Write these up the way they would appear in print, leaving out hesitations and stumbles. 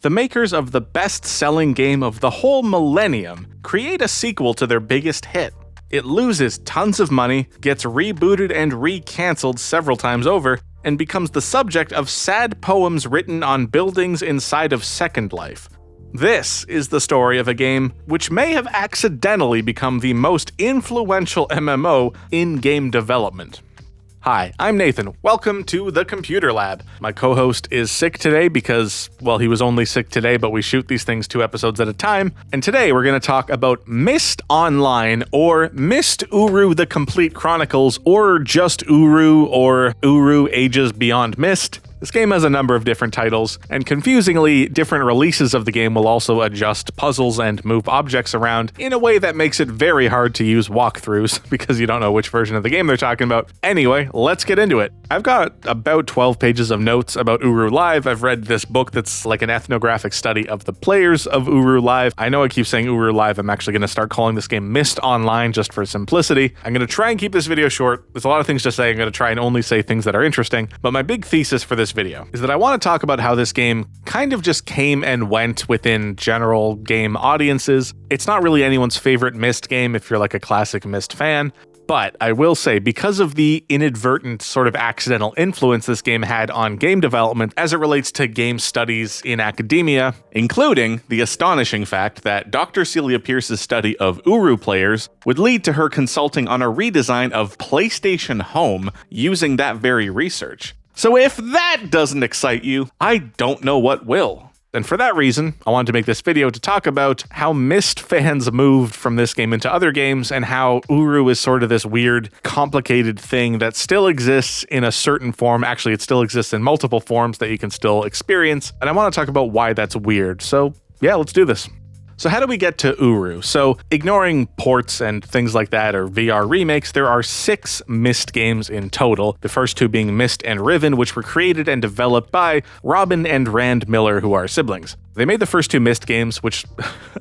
The makers of the best-selling game of the whole millennium create a sequel to their biggest hit. It loses tons of money, gets rebooted and re-cancelled several times over, and becomes the subject of sad poems written on buildings inside of Second Life. This is the story of a game which may have accidentally become the most influential MMO in game development. Hi, I'm Nathan. Welcome to the Computer Lab. My co-host is sick today because, well, he was only sick today, but we shoot these things 2 episodes at a time. And today we're going to talk about Myst Online, or Myst Uru the Complete Chronicles, or just Uru, or Uru Ages Beyond Myst. This game has a number of different titles, and confusingly, different releases of the game will also adjust puzzles and move objects around in a way that makes it very hard to use walkthroughs because you don't know which version of the game they're talking about. Anyway, let's get into it. I've got about 12 pages of notes about Uru Live. I've read this book that's like an ethnographic study of the players of Uru Live. I know I keep saying Uru Live. I'm actually going to start calling this game Myst Online just for simplicity. I'm going to try and keep this video short. There's a lot of things to say. I'm going to try and only say things that are interesting, but my big thesis for this video is that I want to talk about how this game kind of just came and went within general game audiences. It's not really anyone's favorite Myst game if you're like a classic Myst fan, but I will say because of the inadvertent sort of accidental influence this game had on game development as it relates to game studies in academia, including the astonishing fact that Dr. Celia Pierce's study of Uru players would lead to her consulting on a redesign of PlayStation Home using that very research. So if that doesn't excite you, I don't know what will. And for that reason, I wanted to make this video to talk about how Myst fans moved from this game into other games and how Uru is sort of this weird, complicated thing that still exists in a certain form. Actually, it still exists in multiple forms that you can still experience. And I want to talk about why that's weird. So yeah, let's do this. So how do we get to Uru? So ignoring ports and things like that or VR remakes, there are 6 Myst games in total, the first 2 being Myst and Riven, which were created and developed by Robin and Rand Miller, who are siblings. They made the first 2 Myst games, which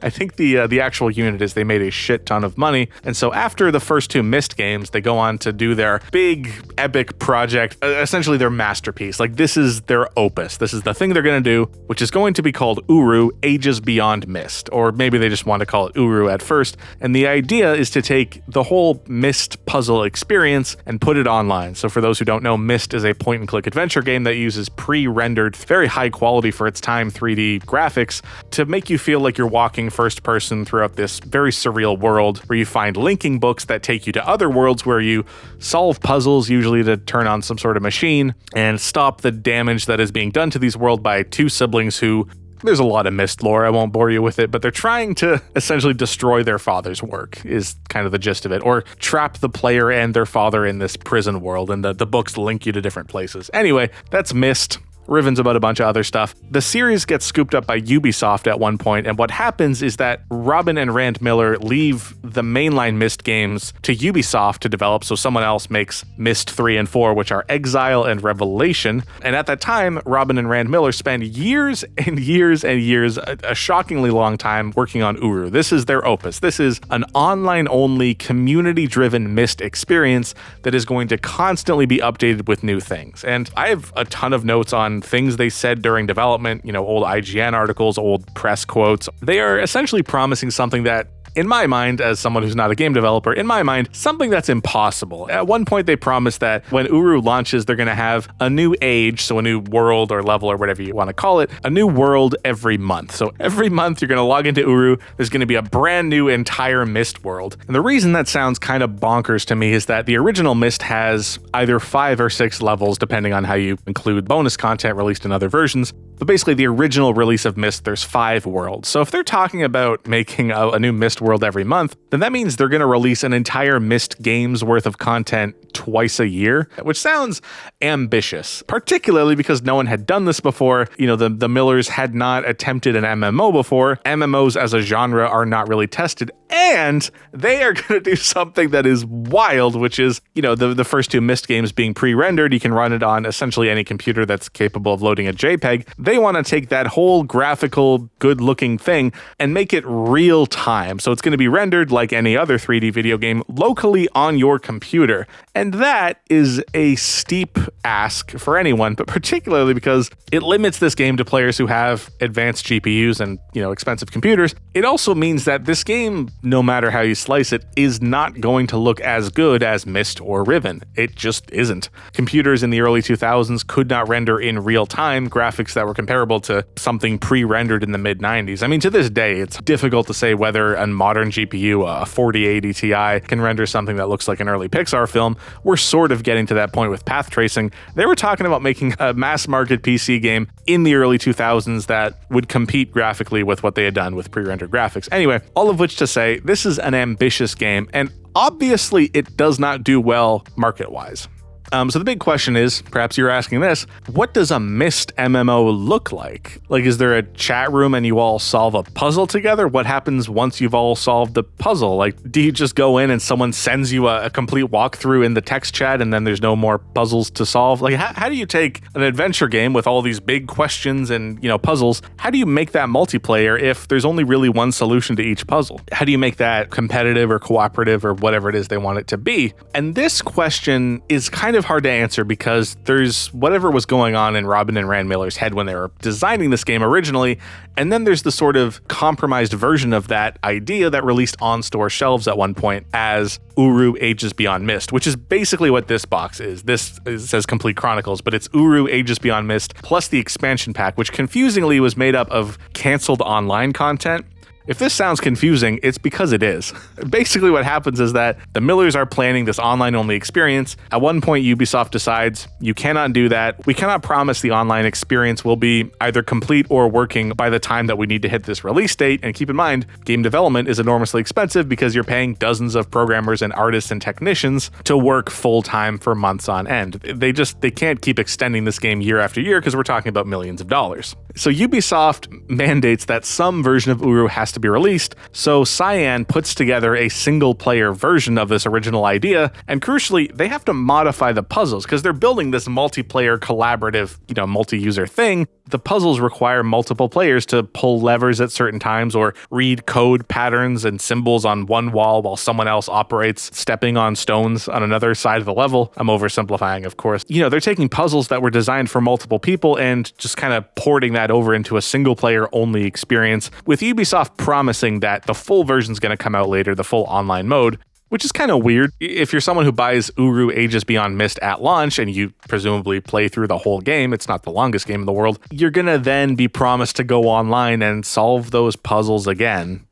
I think the actual unit is they made a shit ton of money. And so after the first 2 Myst games, they go on to do their big epic project, essentially their masterpiece. Like this is their opus. This is the thing they're going to do, which is going to be called Uru Ages Beyond Myst, or maybe they just want to call it Uru at first. And the idea is to take the whole Myst puzzle experience and put it online. So for those who don't know, Myst is a point-and-click adventure game that uses pre-rendered, very high quality for its time 3D graphics to make you feel like you're walking first person throughout this very surreal world where you find linking books that take you to other worlds where you solve puzzles, usually to turn on some sort of machine and stop the damage that is being done to these worlds by 2 siblings who, there's a lot of Myst lore, I won't bore you with it, but they're trying to essentially destroy their father's work, is kind of the gist of it, or trap the player and their father in this prison world, and the books link you to different places. Anyway, that's Myst. Riven's about a bunch of other stuff. The series gets scooped up by Ubisoft at one point, and what happens is that Robin and Rand Miller leave the mainline Myst games to Ubisoft to develop, so someone else makes Myst 3 and 4, which are Exile and Revelation. And at that time, Robin and Rand Miller spend years and years and years, a shockingly long time, working on Uru. This is their opus. This is an online-only, community-driven Myst experience that is going to constantly be updated with new things. And I have a ton of notes on things they said during development, old IGN articles, old press quotes. They are essentially promising something that, in my mind, as someone who's not a game developer, in my mind, something that's impossible. At one point, they promised that when Uru launches, they're going to have a new age, so a new world or level or whatever you want to call it, a new world every month. So every month, you're going to log into Uru, there's going to be a brand new entire Myst world. And the reason that sounds kind of bonkers to me is that the original Myst has either 5 or 6 levels, depending on how you include bonus content released in other versions. But basically, the original release of Myst, there's 5 worlds. So if they're talking about making a new Myst world every month, then that means they're going to release an entire Myst game's worth of content twice a year, which sounds ambitious, particularly because no one had done this before. The Millers had not attempted an MMO before. MMOs as a genre are not really tested, and they are going to do something that is wild, which is, the first 2 Myst games being pre-rendered. You can run it on essentially any computer that's capable of loading a JPEG. They want to take that whole graphical, good-looking thing and make it real time. So it's going to be rendered like any other 3D video game locally on your computer. And that is a steep ask for anyone, but particularly because it limits this game to players who have advanced GPUs and, expensive computers. It also means that this game, no matter how you slice it, is not going to look as good as Myst or Riven. It just isn't. Computers in the early 2000s could not render in real time graphics that were comparable to something pre-rendered in the mid-90s. I mean, to this day, it's difficult to say whether a modern GPU, a 4080 Ti, can render something that looks like an early Pixar film. We're sort of getting to that point with path tracing. They were talking about making a mass-market PC game in the early 2000s that would compete graphically with what they had done with pre-rendered graphics. Anyway, all of which to say, this is an ambitious game, and obviously it does not do well market-wise. So the big question is, perhaps you're asking this, what does a Myst MMO look like? Like, is there a chat room and you all solve a puzzle together? What happens once you've all solved the puzzle? Like, do you just go in and someone sends you a complete walkthrough in the text chat and then there's no more puzzles to solve? Like, how do you take an adventure game with all these big questions and, puzzles? How do you make that multiplayer if there's only really one solution to each puzzle? How do you make that competitive or cooperative or whatever it is they want it to be? And this question is kind of hard to answer because there's whatever was going on in Robin and Rand Miller's head when they were designing this game originally, and then there's the sort of compromised version of that idea that released on store shelves at one point as Uru Ages Beyond Myst, which is basically what this box is. It says Complete Chronicles, but it's Uru Ages Beyond Myst plus the expansion pack, which confusingly was made up of canceled online content. If this sounds confusing, it's because it is. Basically what happens is that the Millers are planning this online-only experience. At one point, Ubisoft decides, you cannot do that. We cannot promise the online experience will be either complete or working by the time that we need to hit this release date. And keep in mind, game development is enormously expensive because you're paying dozens of programmers and artists and technicians to work full-time for months on end. They can't keep extending this game year after year because we're talking about millions of dollars. So Ubisoft mandates that some version of Uru has to be released, so Cyan puts together a single-player version of this original idea, and crucially, they have to modify the puzzles because they're building this multiplayer, collaborative, multi-user thing. The puzzles require multiple players to pull levers at certain times or read code patterns and symbols on one wall while someone else operates stepping on stones on another side of the level. I'm oversimplifying, of course. They're taking puzzles that were designed for multiple people and just kind of porting that over into a single-player only experience, with Ubisoft promising that the full version's going to come out later, the full online mode, which is kind of weird. If you're someone who buys Uru Ages Beyond Myst at launch and you presumably play through the whole game, it's not the longest game in the world, you're going to then be promised to go online and solve those puzzles again.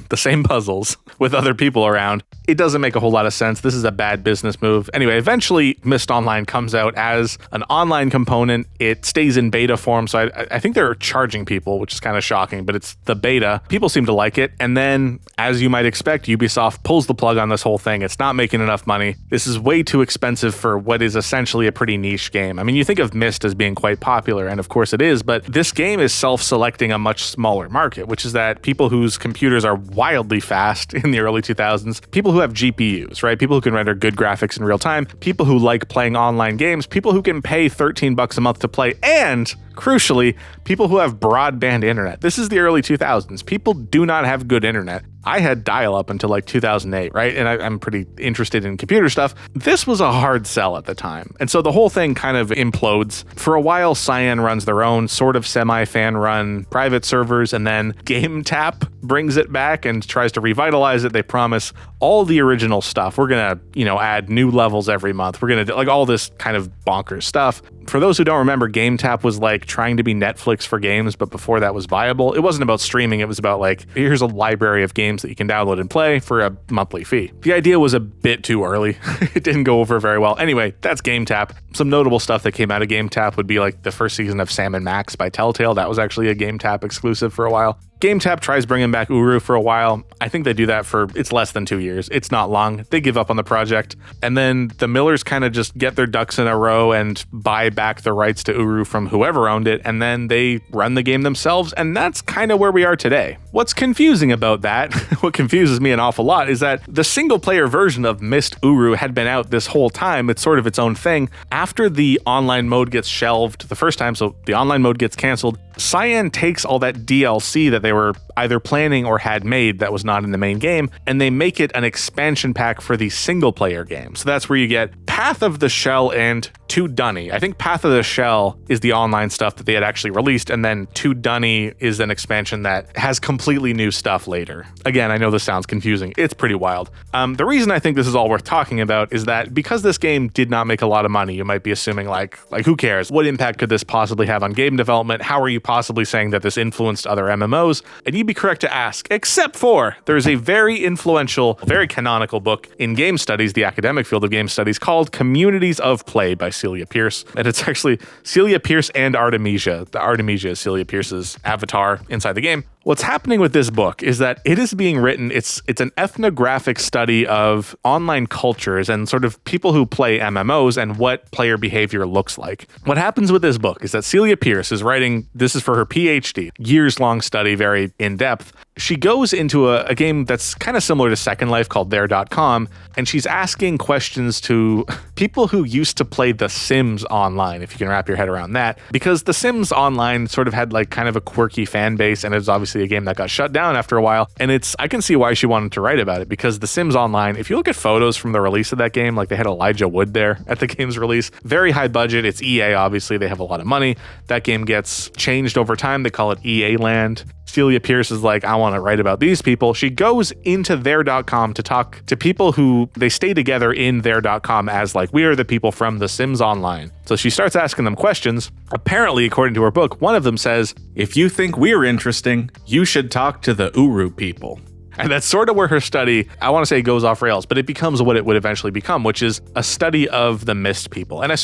The same puzzles with other people around. It doesn't make a whole lot of sense. This is a bad business move. Anyway, eventually Myst Online comes out as an online component. It stays in beta form, so I think they're charging people, which is kind of shocking, but it's the beta. People seem to like it, and then, as you might expect, Ubisoft pulls the plug on this whole thing. It's not making enough money. This is way too expensive for what is essentially a pretty niche game. I mean, you think of Myst as being quite popular, and of course it is, but this game is self-selecting a much smaller market, which is that people whose computers are wildly fast in the early 2000s, people who have GPUs, right? People who can render good graphics in real time, people who like playing online games, people who can pay $13 a month to play, and crucially, people who have broadband internet. This is the early 2000s. People do not have good internet. I had dial-up until like 2008, right? And I'm pretty interested in computer stuff. This was a hard sell at the time. And so the whole thing kind of implodes. For a while, Cyan runs their own sort of semi-fan-run private servers, and then GameTap brings it back and tries to revitalize it. They promise all the original stuff. We're going to, add new levels every month. We're going to do like all this kind of bonkers stuff. For those who don't remember, GameTap was like trying to be Netflix for games, but before that was viable. It wasn't about streaming. It was about like, here's a library of games that you can download and play for a monthly fee. The idea was a bit too early. It didn't go over very well. Anyway, that's GameTap. Some notable stuff that came out of GameTap would be like the first season of Sam & Max by Telltale. That was actually a GameTap exclusive for a while. GameTap tries bringing back Uru for a while. I think they do that for, it's less than 2 years. It's not long. They give up on the project. And then the Millers kind of just get their ducks in a row and buy back the rights to Uru from whoever owned it. And then they run the game themselves. And that's kind of where we are today. What's confusing about that, what confuses me an awful lot, is that the single player version of Myst Uru had been out this whole time. It's sort of its own thing. After the online mode gets shelved the first time, so the online mode gets canceled, Cyan takes all that DLC that they were either planning or had made that was not in the main game, and they make it an expansion pack for the single player game. So that's where you get Path of the Shell and To Dunny. I think Path of the Shell is the online stuff that they had actually released, and then To Dunny is an expansion that has completely new stuff later. Again, I know this sounds confusing. It's pretty wild. The reason I think this is all worth talking about is that because this game did not make a lot of money, you might be assuming like who cares? What impact could this possibly have on game development? How are you possibly saying that this influenced other MMOs? And you'd be correct to ask, except for there's a very influential, very canonical book in game studies, the academic field of game studies, called Communities of Play by Celia Pierce. And it's actually Celia Pierce and Artemisia. The Artemisia is Celia Pierce's avatar inside the game. What's happening with this book is that it is being written, it's an ethnographic study of online cultures and sort of people who play MMOs and what player behavior looks like. What happens with this book is that Celia Pierce is writing, this is for her PhD, years-long study, very in-depth. She goes into a game that's kind of similar to Second Life called There.com, and she's asking questions to people who used to play The Sims online, if you can wrap your head around that, because The Sims Online sort of had like kind of a quirky fan base, and it's obviously a game that got shut down after a while, and I can see why she wanted to write about it, because The Sims Online, if you look at photos from the release of that game, like they had Elijah Wood there at the game's release, very high budget, it's EA, obviously, they have a lot of money. That game gets changed over time, they call it EA Land. Celia Pierce is like, I want to write about these people. She goes into There.com to talk to people who they stay together in There.com as like, we are the people from The Sims Online. So she starts asking them questions. Apparently, according to her book, one of them says, if you think we're interesting, you should talk to the Uru people. And that's sort of where her study, I want to say, goes off rails, but it becomes what it would eventually become, which is a study of the Myst people. And I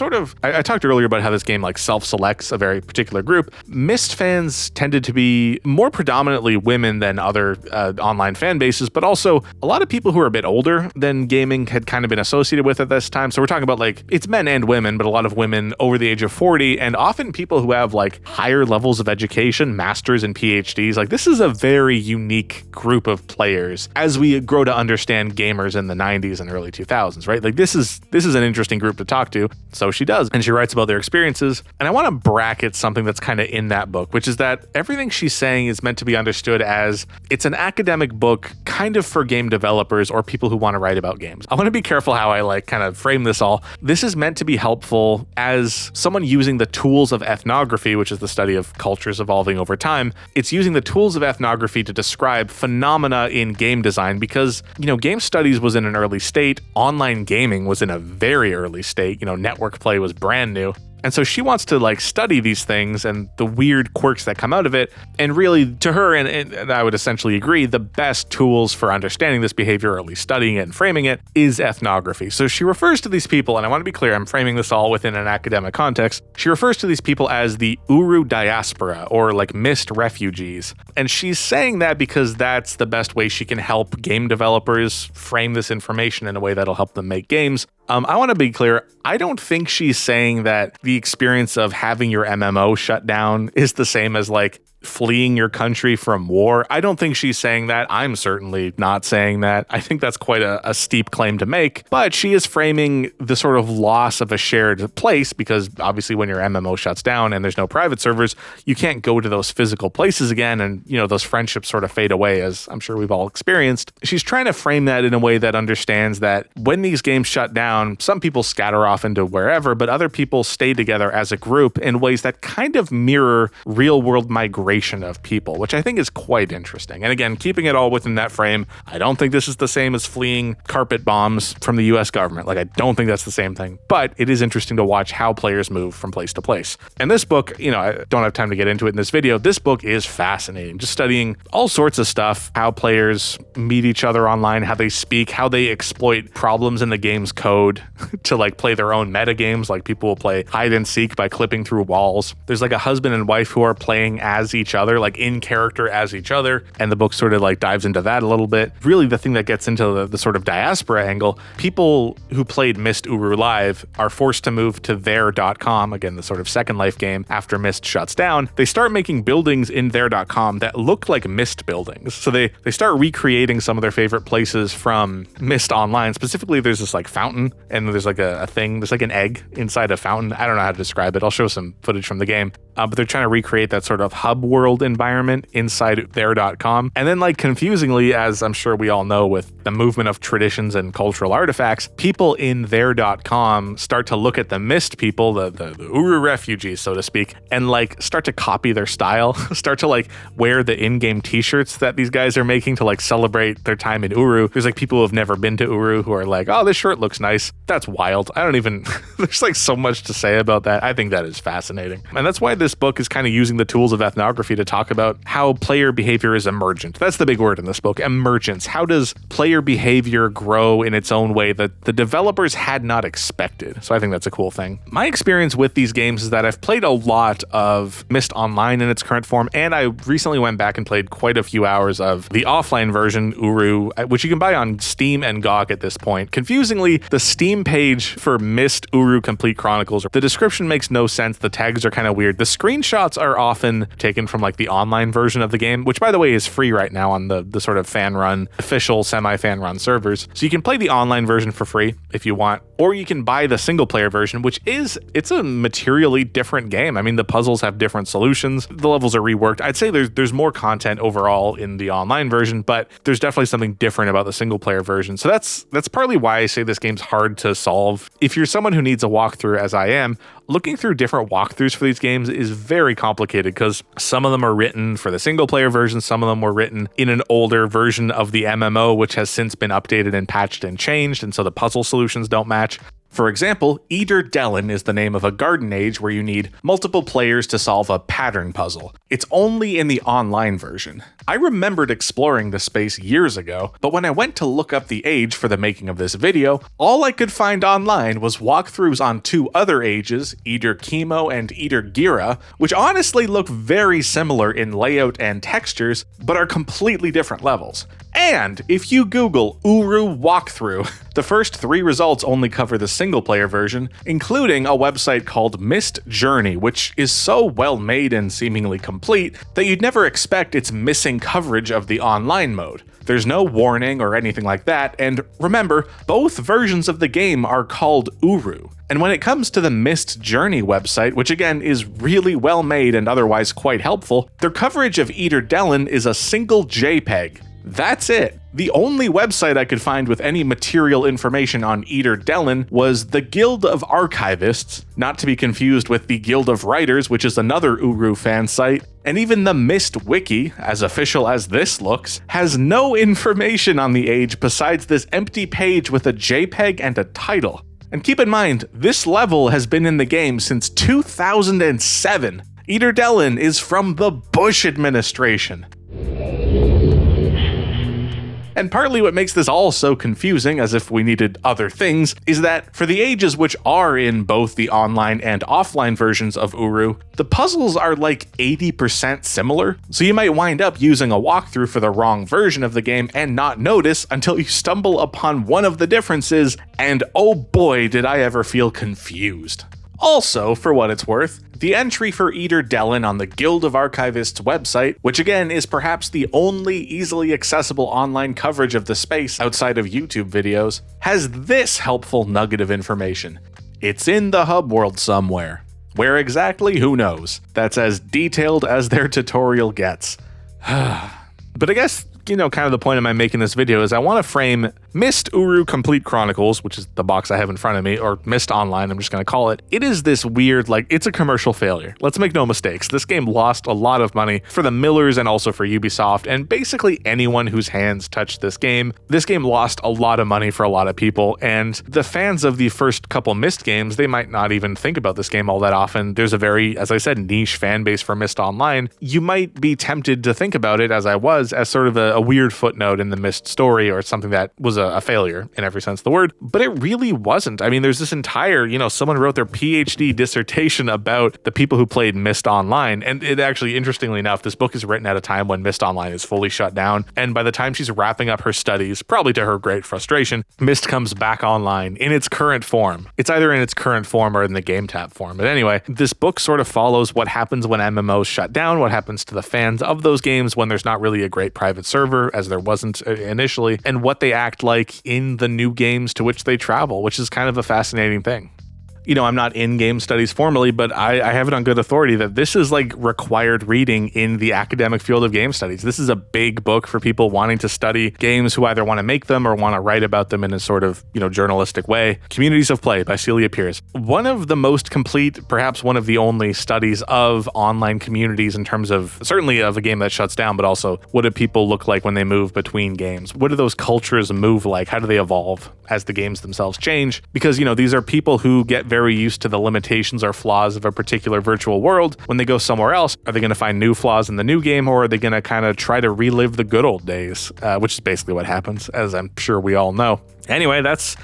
talked earlier about how this game like self-selects a very particular group. Myst fans tended to be more predominantly women than other online fan bases, but also a lot of people who are a bit older than gaming had kind of been associated with at this time. So we're talking about like, it's men and women, but a lot of women over the age of 40, and often people who have like higher levels of education, masters and PhDs. Like this is a very unique group of players as we grow to understand gamers in the 90s and early 2000s, right? Like this is an interesting group to talk to. So she does, and she writes about their experiences. And I want to bracket something that's kind of in that book, which is that everything she's saying is meant to be understood as it's an academic book kind of for game developers or people who want to write about games. I want to be careful how I like kind of frame this all. This is meant to be helpful as someone using the tools of ethnography, which is the study of cultures evolving over time. It's using the tools of ethnography to describe phenomena in game design because, game studies was in an early state. Online gaming was in a very early state. Network play was brand new. And so she wants to like study these things and the weird quirks that come out of it. And really, to her, and I would essentially agree, the best tools for understanding this behavior, or at least studying it and framing it, is ethnography. So she refers to these people, and I want to be clear, I'm framing this all within an academic context. She refers to these people as the Uru diaspora, or like Myst refugees. And she's saying that because that's the best way she can help game developers frame this information in a way that'll help them make games. I want to be clear, I don't think she's saying that the experience of having your MMO shut down is the same as like fleeing your country from war. I don't think she's saying that. I'm certainly not saying that. I think that's quite a steep claim to make, but she is framing the sort of loss of a shared place because obviously when your MMO shuts down and there's no private servers, you can't go to those physical places again, and those friendships sort of fade away, as I'm sure we've all experienced. She's trying to frame that in a way that understands that when these games shut down, some people scatter off into wherever, but other people stay together as a group in ways that kind of mirror real world migration of people, which I think is quite interesting. And again, keeping it all within that frame, I don't think this is the same as fleeing carpet bombs from the US government. Like, I don't think that's the same thing, but it is interesting to watch how players move from place to place. And this book, I don't have time to get into it in this video. This book is fascinating, just studying all sorts of stuff, how players meet each other online, how they speak, how they exploit problems in the game's code to like play their own meta games. Like people will play hide and seek by clipping through walls. There's like a husband and wife who are playing as each other, like in character as each other. And the book sort of like dives into that a little bit. Really, the thing that gets into the sort of diaspora angle, people who played Myst Uru Live are forced to move to their.com, again, the sort of Second Life game after Myst shuts down. They start making buildings in their.com that look like Myst buildings. So they start recreating some of their favorite places from Myst Online. Specifically, there's this like fountain, and there's like a thing, there's like an egg inside a fountain. I don't know how to describe it. I'll show some footage from the game. But they're trying to recreate that sort of hub world environment inside their.com. And then, like, confusingly, as I'm sure we all know with the movement of traditions and cultural artifacts, people in their.com start to look at the Myst people, the Uru refugees, so to speak, and like start to copy their style, start to like wear the in-game t-shirts that these guys are making to like celebrate their time in Uru. There's like people who have never been to Uru who are like, oh, this shirt looks nice. That's wild. I don't even, there's like so much to say about that. I think that is fascinating. And that's why this book is kind of using the tools of ethnography to talk about how player behavior is emergent. That's the big word in this book, emergence. How does player behavior grow in its own way that the developers had not expected? So I think that's a cool thing. My experience with these games is that I've played a lot of Myst Online in its current form, and I recently went back and played quite a few hours of the offline version, Uru, which you can buy on Steam and GOG at this point. Confusingly, the Steam page for Myst Uru Complete Chronicles, the description makes no sense. The tags are kind of weird. The screenshots are often taken from like the online version of the game, which by the way is free right now on the sort of fan-run, official semi-fan run servers. So you can play the online version for free if you want, or you can buy the single-player version, which it's a materially different game. I mean, the puzzles have different solutions. The levels are reworked. I'd say there's more content overall in the online version, but there's definitely something different about the single-player version. So that's partly why I say this game's hard to solve. If you're someone who needs a walkthrough, as I am, looking through different walkthroughs for these games is very complicated because some of them are written for the single player version, some of them were written in an older version of the MMO, which has since been updated and patched and changed, and so the puzzle solutions don't match. For example, Eder Dellen is the name of a garden age where you need multiple players to solve a pattern puzzle. It's only in the online version. I remembered exploring the space years ago, but when I went to look up the age for the making of this video, all I could find online was walkthroughs on two other ages, Eder Chemo and Eder Gira, which honestly look very similar in layout and textures, but are completely different levels. And if you Google Uru walkthrough, the first 3 results only cover the single-player version, including a website called Myst Journey, which is so well made and seemingly complete that you'd never expect its missing coverage of the online mode. There's no warning or anything like that, and remember, both versions of the game are called Uru. And when it comes to the Myst Journey website, which again is really well made and otherwise quite helpful, their coverage of Eder Dellen is a single JPEG. That's it. The only website I could find with any material information on Eder Dellen was the Guild of Archivists, not to be confused with the Guild of Writers, which is another Uru fan site, and even the Myst Wiki, as official as this looks, has no information on the age besides this empty page with a JPEG and a title. And keep in mind, this level has been in the game since 2007. Eder Dellen is from the Bush administration. And partly what makes this all so confusing, as if we needed other things, is that for the ages which are in both the online and offline versions of Uru, the puzzles are like 80% similar, so you might wind up using a walkthrough for the wrong version of the game and not notice until you stumble upon one of the differences, and oh boy did I ever feel confused. Also, for what it's worth, the entry for Eder Dellen on the Guild of Archivists website, which again is perhaps the only easily accessible online coverage of the space outside of YouTube videos, has this helpful nugget of information. It's in the hub world somewhere. Where exactly, who knows? That's as detailed as their tutorial gets. But I guess, kind of the point of my making this video is I want to frame Myst Uru Complete Chronicles, which is the box I have in front of me, or Myst Online, I'm just going to call it. It is this weird, it's a commercial failure. Let's make no mistakes. This game lost a lot of money for the Millers and also for Ubisoft, and basically anyone whose hands touched this game. This game lost a lot of money for a lot of people, and the fans of the first couple Myst games, they might not even think about this game all that often. There's a very, as I said, niche fan base for Myst Online. You might be tempted to think about it, as I was, as sort of a a weird footnote in the Myst story, or something that was a failure in every sense of the word, but it really wasn't. I mean, there's this entire, someone wrote their PhD dissertation about the people who played Myst Online, and it actually, interestingly enough, this book is written at a time when Myst Online is fully shut down, and by the time she's wrapping up her studies, probably to her great frustration, Myst comes back online in its current form. It's either in its current form or in the game tap form, but anyway, this book sort of follows what happens when MMOs shut down, what happens to the fans of those games when there's not really a great private server, as there wasn't initially, and what they act like in the new games to which they travel, which is kind of a fascinating thing. I'm not in game studies formally, but I have it on good authority that this is like required reading in the academic field of game studies. This is a big book for people wanting to study games who either want to make them or want to write about them in a sort of, journalistic way. Communities of Play by Celia Pierce. One of the most complete, perhaps one of the only studies of online communities in terms of, certainly of a game that shuts down, but also what do people look like when they move between games? What do those cultures move like? How do they evolve as the games themselves change? Because, these are people who get very used to the limitations or flaws of a particular virtual world. When they go somewhere else, are they going to find new flaws in the new game, or are they going to kind of try to relive the good old days, which is basically what happens, as I'm sure we all know. Anyway, that's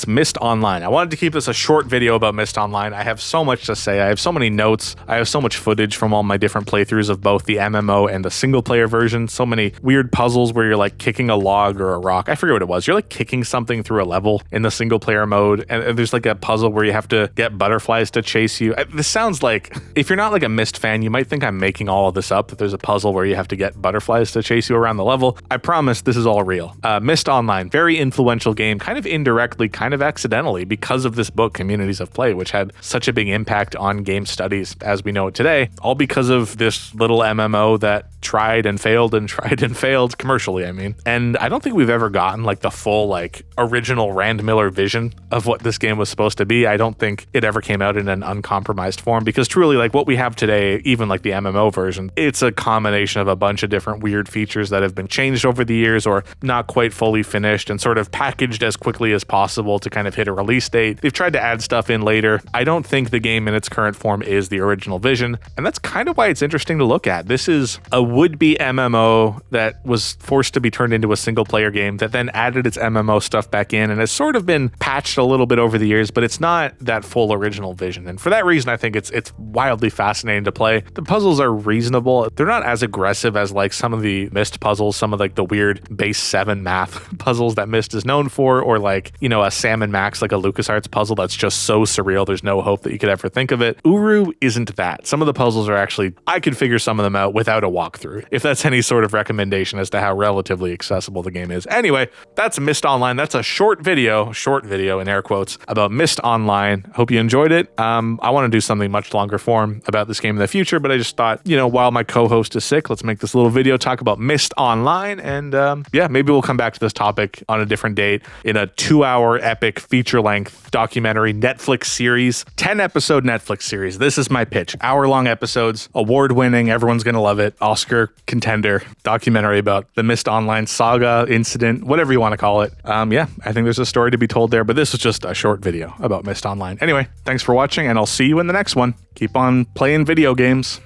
Myst Online. I wanted to keep this a short video about Myst Online. I have so much to say. I have so many notes. I have so much footage from all my different playthroughs of both the MMO and the single player version. So many weird puzzles where you're like kicking a log or a rock. I forget what it was. You're like kicking something through a level in the single player mode. And there's like a puzzle where you have to get butterflies to chase you. This sounds like, if you're not like a Myst fan, you might think I'm making all of this up, that there's a puzzle where you have to get butterflies to chase you around the level. I promise this is all real. Myst Online, very influential game, kind of indirectly, kind of accidentally, because of this book, Communities of Play, which had such a big impact on game studies as we know it today, all because of this little MMO that tried and failed commercially, I mean. And I don't think we've ever gotten like the full like original Rand Miller vision of what this game was supposed to be. I don't think it ever came out in an uncompromised form, because truly like what we have today, even like the MMO version, it's a combination of a bunch of different weird features that have been changed over the years or not quite fully finished and sort of packaged as quickly as possible to kind of hit a release date. They've tried to add stuff in later. I don't think the game in its current form is the original vision, and that's kind of why it's interesting to look at. This is a would-be MMO that was forced to be turned into a single-player game that then added its MMO stuff back in and has sort of been patched a little bit over the years, but it's not that full original vision. And for that reason, I think it's wildly fascinating to play. The puzzles are reasonable. They're not as aggressive as like some of the Myst puzzles, some of like the weird base 7 math puzzles that Myst is known for, or like, a Sam and Max, like a LucasArts puzzle that's just so surreal there's no hope that you could ever think of it. Uru isn't that. Some of the puzzles are actually, I could figure some of them out without a walkthrough, if that's any sort of recommendation as to how relatively accessible the game is. Anyway, that's Myst Online. That's a short video in air quotes, about Myst Online. Hope you enjoyed it. I want to do something much longer form about this game in the future, but I just thought, while my co-host is sick, let's make this little video talk about Myst Online, and maybe we'll come back to this topic on a different date in a 2-hour epic feature-length documentary Netflix series, 10-episode Netflix series. This is my pitch. Hour-long episodes, award-winning, everyone's gonna love it, Oscar contender documentary about the Myst Online saga, incident, whatever you want to call it. I think there's a story to be told there, but this was just a short video about Myst Online. Anyway, thanks for watching, and I'll see you in the next one. Keep on playing video games.